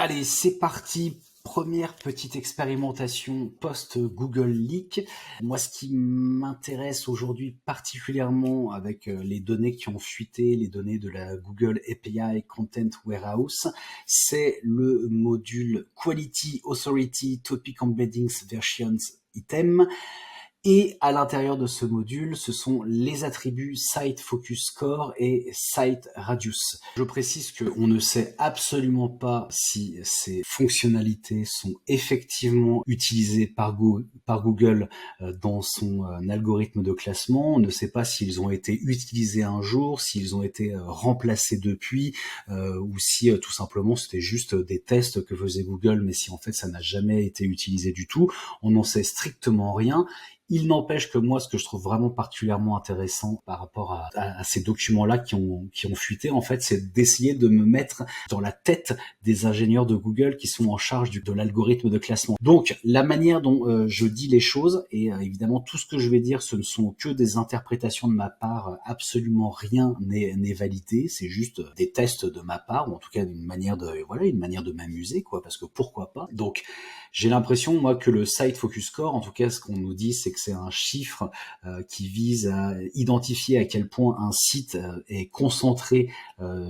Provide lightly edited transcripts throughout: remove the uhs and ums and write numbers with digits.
Allez, c'est parti. Première petite expérimentation post-Google Leak. Moi, ce qui m'intéresse aujourd'hui particulièrement avec les données qui ont fuité, les données de la Google API Content Warehouse, c'est le module Quality Authority Topic Embeddings Versions Item. Et à l'intérieur de ce module, ce sont les attributs Site Focus Score et Site Radius. Je précise qu'on ne sait absolument pas si ces fonctionnalités sont effectivement utilisées par Google dans son algorithme de classement. On ne sait pas s'ils ont été utilisés un jour, s'ils ont été remplacés depuis, ou si tout simplement c'était juste des tests que faisait Google, mais si en fait ça n'a jamais été utilisé du tout. On n'en sait strictement rien. Il n'empêche que moi, ce que je trouve vraiment particulièrement intéressant par rapport à ces documents-là qui ont fuité, en fait, c'est d'essayer de me mettre dans la tête des ingénieurs de Google qui sont en charge de l'algorithme de classement. Donc, la manière dont je dis les choses, et évidemment, tout ce que je vais dire, ce ne sont que des interprétations de ma part, absolument rien n'est validé, c'est juste des tests de ma part, ou en tout cas une manière de m'amuser, quoi, parce que pourquoi pas. Donc, j'ai l'impression, moi, que le Site Focus Score, en tout cas, ce qu'on nous dit, c'est que c'est un chiffre qui vise à identifier à quel point un site est concentré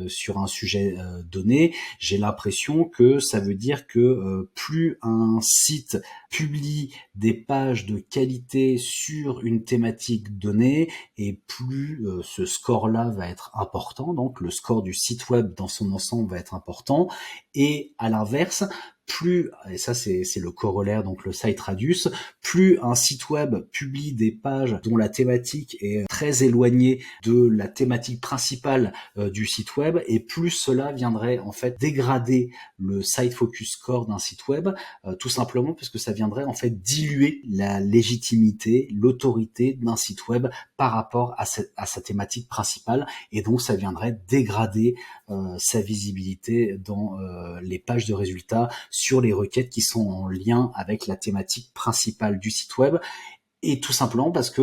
sur un sujet donné. J'ai l'impression que ça veut dire que plus un site publie des pages de qualité sur une thématique donnée, et plus ce score-là va être important, donc le score du site web dans son ensemble va être important, et à l'inverse, plus, et ça c'est le corollaire, donc le site radius, plus un site web publie des pages dont la thématique est très éloignée de la thématique principale du site web, et plus cela viendrait en fait dégrader le site focus score d'un site web, tout simplement parce que ça viendrait en fait diluer la légitimité, l'autorité d'un site web par rapport à sa thématique principale, et donc ça viendrait dégrader sa visibilité dans les pages de résultats sur les requêtes qui sont en lien avec la thématique principale du site web. Et tout simplement parce que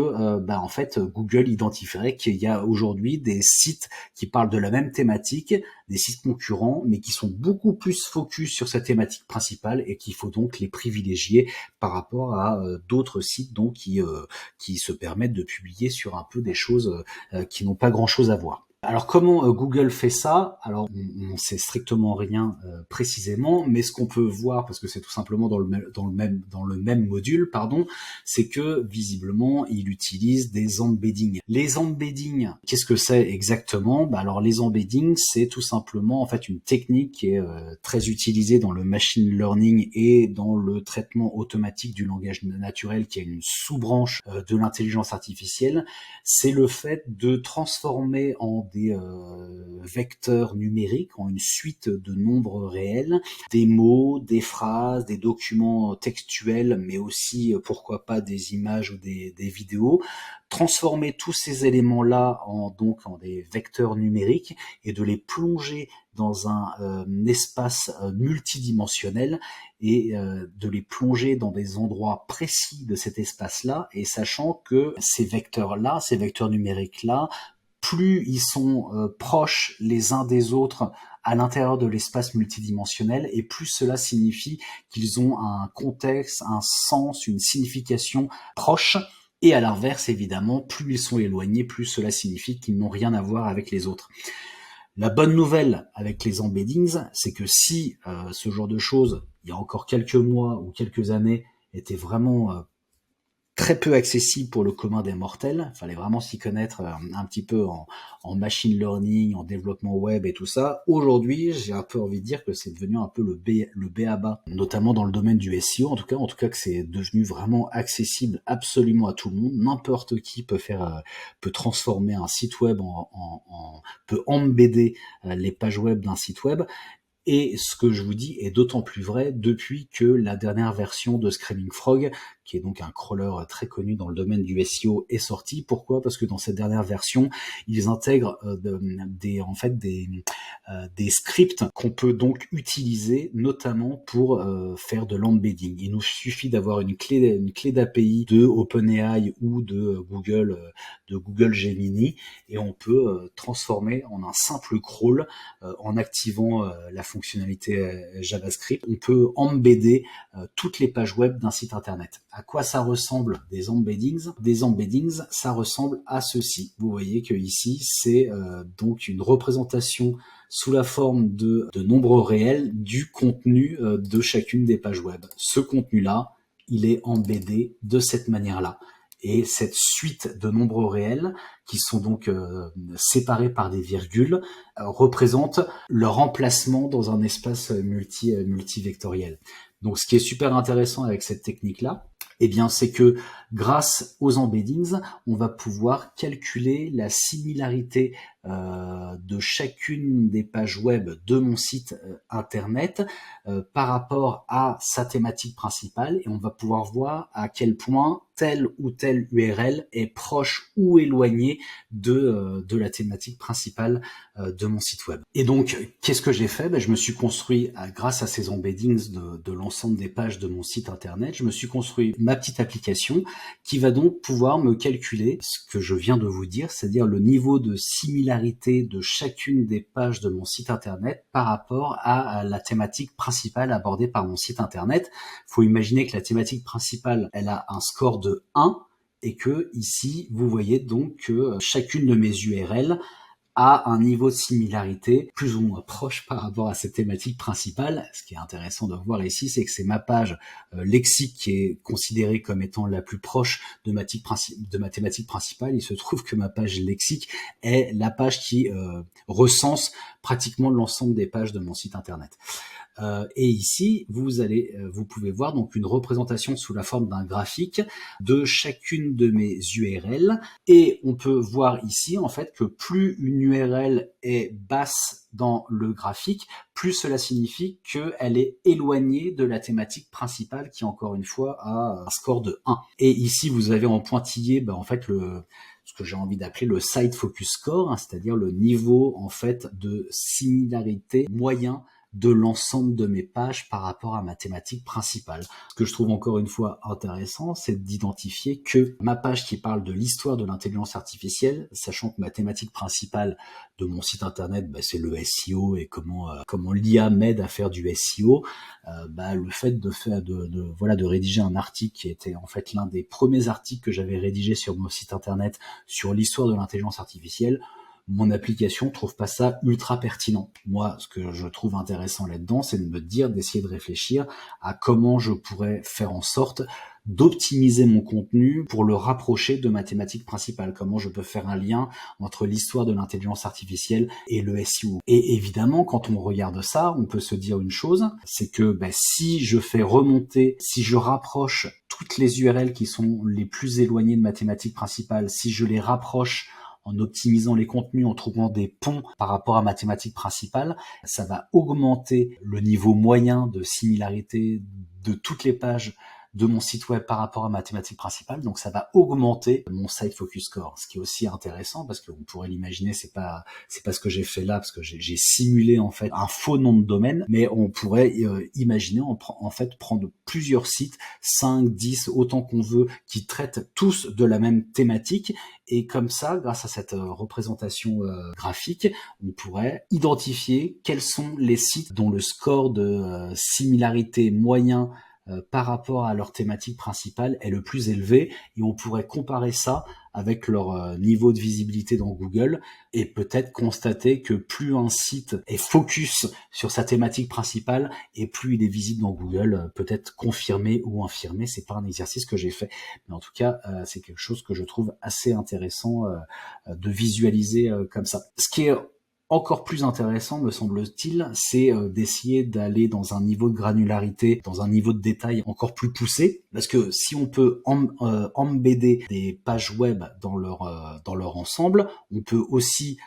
en fait Google identifierait qu'il y a aujourd'hui des sites qui parlent de la même thématique, des sites concurrents, mais qui sont beaucoup plus focus sur cette thématique principale, et qu'il faut donc les privilégier par rapport à d'autres sites donc qui se permettent de publier sur un peu des choses qui n'ont pas grand-chose à voir. Alors comment Google fait ça? Alors on sait strictement rien précisément, mais ce qu'on peut voir, parce que c'est tout simplement dans le même module, pardon, c'est que visiblement il utilise des embeddings. Les embeddings, qu'est-ce que c'est exactement? Alors les embeddings, c'est tout simplement en fait une technique qui est très utilisée dans le machine learning et dans le traitement automatique du langage naturel, qui est une sous-branche de l'intelligence artificielle. C'est le fait de transformer en des vecteurs numériques, en une suite de nombres réels, des mots, des phrases, des documents textuels, mais aussi, pourquoi pas, des images ou des vidéos, transformer tous ces éléments-là en des vecteurs numériques, et de les plonger dans un espace multidimensionnel, et de les plonger dans des endroits précis de cet espace-là, et sachant que ces vecteurs-là, ces vecteurs numériques-là, plus ils sont proches les uns des autres à l'intérieur de l'espace multidimensionnel, et plus cela signifie qu'ils ont un contexte, un sens, une signification proche. Et à l'inverse, évidemment, plus ils sont éloignés, plus cela signifie qu'ils n'ont rien à voir avec les autres. La bonne nouvelle avec les embeddings, c'est que si ce genre de choses, il y a encore quelques mois ou quelques années, était vraiment très peu accessible pour le commun des mortels, il fallait vraiment s'y connaître un petit peu en machine learning, en développement web et tout ça. Aujourd'hui, j'ai un peu envie de dire que c'est devenu un peu le b.a.-ba, notamment dans le domaine du SEO, en tout cas que c'est devenu vraiment accessible absolument à tout le monde. N'importe qui peut transformer un site web peut embedder les pages web d'un site web. Et ce que je vous dis est d'autant plus vrai depuis que la dernière version de Screaming Frog, qui est donc un crawler très connu dans le domaine du SEO, est sorti. Pourquoi? Parce que dans cette dernière version, ils intègrent des scripts qu'on peut donc utiliser notamment pour faire de l'embedding. Il nous suffit d'avoir une clé d'API de OpenAI ou de Google Gemini, et on peut transformer en un simple crawl en activant la fonctionnalité JavaScript. On peut embedder toutes les pages web d'un site internet. À quoi ça ressemble des embeddings? Des embeddings, ça ressemble à ceci. Vous voyez que ici, c'est donc une représentation sous la forme de nombres réels du contenu de chacune des pages web. Ce contenu-là, il est embeddé de cette manière-là. Et cette suite de nombres réels, qui sont donc séparés par des virgules, représente leur emplacement dans un espace multivectoriel. Donc ce qui est super intéressant avec cette technique-là, eh bien, c'est que grâce aux embeddings, on va pouvoir calculer la similarité de chacune des pages web de mon site internet par rapport à sa thématique principale, et on va pouvoir voir à quel point telle ou telle URL est proche ou éloignée de la thématique principale de mon site web. Et donc, qu'est-ce que j'ai fait? Je me suis construit, grâce à ces embeddings de l'ensemble des pages de mon site internet, je me suis construit ma petite application qui va donc pouvoir me calculer ce que je viens de vous dire, c'est-à-dire le niveau de similarité de chacune des pages de mon site internet par rapport à la thématique principale abordée par mon site internet. Il faut imaginer que la thématique principale, elle a un score de 1, et que ici, vous voyez donc que chacune de mes URL a un niveau de similarité plus ou moins proche par rapport à cette thématique principale. Ce qui est intéressant de voir ici, c'est que c'est ma page lexique qui est considérée comme étant la plus proche de ma thématique principale. Il se trouve que ma page lexique est la page qui recense pratiquement l'ensemble des pages de mon site internet. Et ici, vous pouvez voir donc une représentation sous la forme d'un graphique de chacune de mes URL, et on peut voir ici en fait que plus une URL est basse dans le graphique, plus cela signifie qu'elle est éloignée de la thématique principale qui, encore une fois, a un score de 1. Et ici, vous avez en pointillé en fait ce que j'ai envie d'appeler le site focus score, c'est-à-dire le niveau en fait de similarité moyen de l'ensemble de mes pages par rapport à ma thématique principale. Ce que je trouve encore une fois intéressant, c'est d'identifier que ma page qui parle de l'histoire de l'intelligence artificielle, sachant que ma thématique principale de mon site internet, c'est le SEO et comment l'IA m'aide à faire du SEO, le fait de rédiger un article qui était en fait l'un des premiers articles que j'avais rédigé sur mon site internet sur l'histoire de l'intelligence artificielle, mon application trouve pas ça ultra pertinent. Moi, ce que je trouve intéressant là-dedans, c'est d'essayer de réfléchir à comment je pourrais faire en sorte d'optimiser mon contenu pour le rapprocher de ma thématique principale. Comment je peux faire un lien entre l'histoire de l'intelligence artificielle et le SEO. Et évidemment, quand on regarde ça, on peut se dire une chose, c'est que si je rapproche toutes les URL qui sont les plus éloignées de ma thématique principale, si je les rapproche en optimisant les contenus, en trouvant des ponts par rapport à ma thématique principale, ça va augmenter le niveau moyen de similarité de toutes les pages de mon site web par rapport à ma thématique principale. Donc ça va augmenter mon site focus score, ce qui est aussi intéressant parce qu'on pourrait l'imaginer, c'est pas ce que j'ai fait là, parce que j'ai simulé en fait un faux nom de domaine, mais on pourrait imaginer en fait prendre plusieurs sites, 5, 10, autant qu'on veut, qui traitent tous de la même thématique, et comme ça, grâce à cette représentation graphique, on pourrait identifier quels sont les sites dont le score de similarité moyen par rapport à leur thématique principale est le plus élevé, et on pourrait comparer ça avec leur niveau de visibilité dans Google, et peut-être constater que plus un site est focus sur sa thématique principale et plus il est visible dans Google, peut-être confirmé ou infirmé. C'est pas un exercice que j'ai fait, mais en tout cas c'est quelque chose que je trouve assez intéressant de visualiser comme ça. Ce qui est encore plus intéressant, me semble-t-il, c'est d'essayer d'aller dans un niveau de granularité, dans un niveau de détail encore plus poussé, parce que si on peut embedder des pages web dans leur ensemble, on peut aussi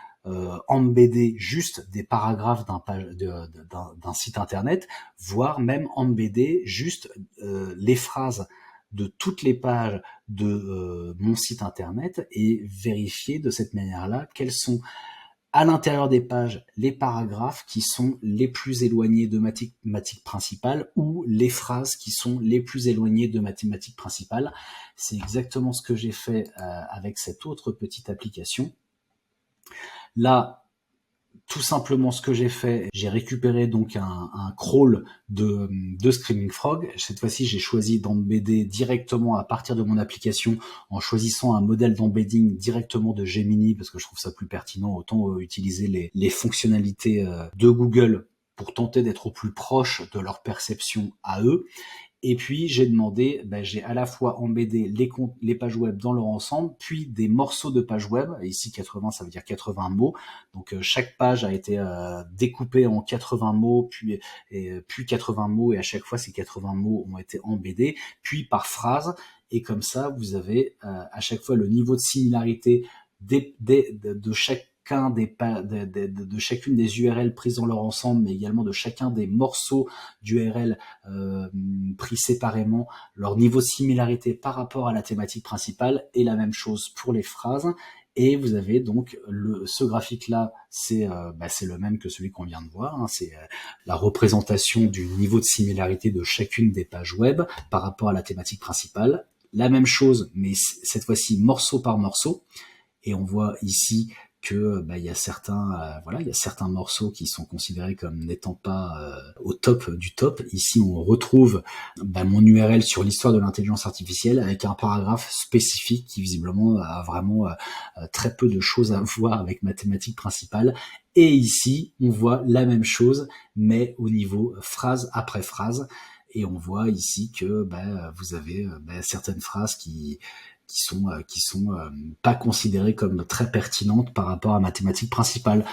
embedder juste des paragraphes d'un site internet, voire même embedder juste les phrases de toutes les pages de mon site internet et vérifier de cette manière-là quels sont à l'intérieur des pages les paragraphes qui sont les plus éloignés de ma thématique principale ou les phrases qui sont les plus éloignées de ma thématique principale. C'est exactement ce que j'ai fait avec cette autre petite application. Là, tout simplement, ce que j'ai fait, j'ai récupéré donc un crawl de Screaming Frog. Cette fois-ci, j'ai choisi d'embedder directement à partir de mon application en choisissant un modèle d'embedding directement de Gemini parce que je trouve ça plus pertinent. Autant utiliser les fonctionnalités de Google pour tenter d'être au plus proche de leur perception à eux. Et puis j'ai demandé, j'ai à la fois embêté les pages web dans leur ensemble, puis des morceaux de pages web. Ici 80, ça veut dire 80 mots. Donc chaque page a été découpée en 80 mots, puis 80 mots, et à chaque fois ces 80 mots ont été embêtés, puis par phrase. Et comme ça, vous avez à chaque fois le niveau de similarité de chacune des URL prises dans leur ensemble, mais également de chacun des morceaux d'URL pris séparément, leur niveau de similarité par rapport à la thématique principale, et la même chose pour les phrases. Et vous avez donc ce graphique-là, c'est le même que celui qu'on vient de voir, hein, c'est la représentation du niveau de similarité de chacune des pages web par rapport à la thématique principale. La même chose, mais cette fois-ci morceau par morceau. Et on voit ici que il y a certains morceaux qui sont considérés comme n'étant pas au top du top. Ici, on retrouve mon URL sur l'histoire de l'intelligence artificielle avec un paragraphe spécifique qui visiblement a vraiment très peu de choses à voir avec ma thématique principale. Et ici, on voit la même chose, mais au niveau phrase après phrase. Et on voit ici que vous avez certaines phrases qui sont pas considérées comme très pertinentes par rapport à ma thématique principale.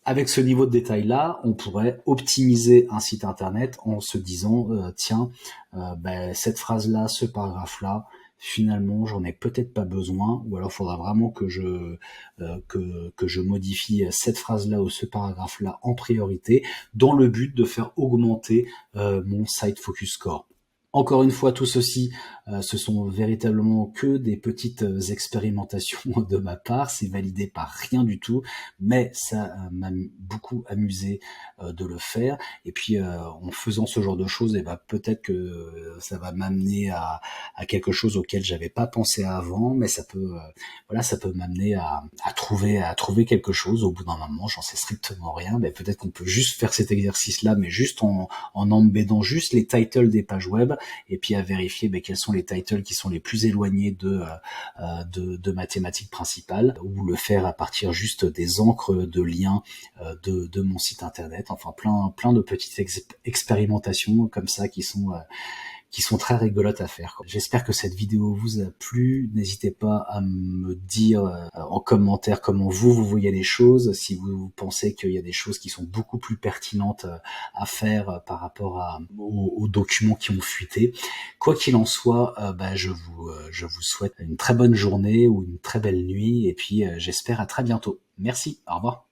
Avec ce niveau de détail-là, on pourrait optimiser un site internet en se disant cette phrase-là, ce paragraphe-là, finalement, j'en ai peut-être pas besoin, ou alors il faudra vraiment que je modifie cette phrase-là ou ce paragraphe-là en priorité, dans le but de faire augmenter mon site focus score. Encore une fois, tout ceci, ce sont véritablement que des petites expérimentations de ma part. C'est validé par rien du tout, mais ça m'a beaucoup amusé de le faire. Et puis, en faisant ce genre de choses, peut-être que ça va m'amener à quelque chose auquel j'avais pas pensé avant, mais ça peut m'amener à trouver quelque chose. Au bout d'un moment, j'en sais strictement rien. Mais peut-être qu'on peut juste faire cet exercice-là, mais juste en embêtant juste les titles des pages web, et puis à vérifier quels sont les titles qui sont les plus éloignés de ma thématique principale, ou le faire à partir juste des encres de liens de mon site internet. Enfin plein de petites expérimentations comme ça qui sont très rigolotes à faire. J'espère que cette vidéo vous a plu. N'hésitez pas à me dire en commentaire comment vous voyez les choses, si vous pensez qu'il y a des choses qui sont beaucoup plus pertinentes à faire par rapport aux documents qui ont fuité. Quoi qu'il en soit, je vous souhaite une très bonne journée ou une très belle nuit, et puis j'espère à très bientôt. Merci, au revoir.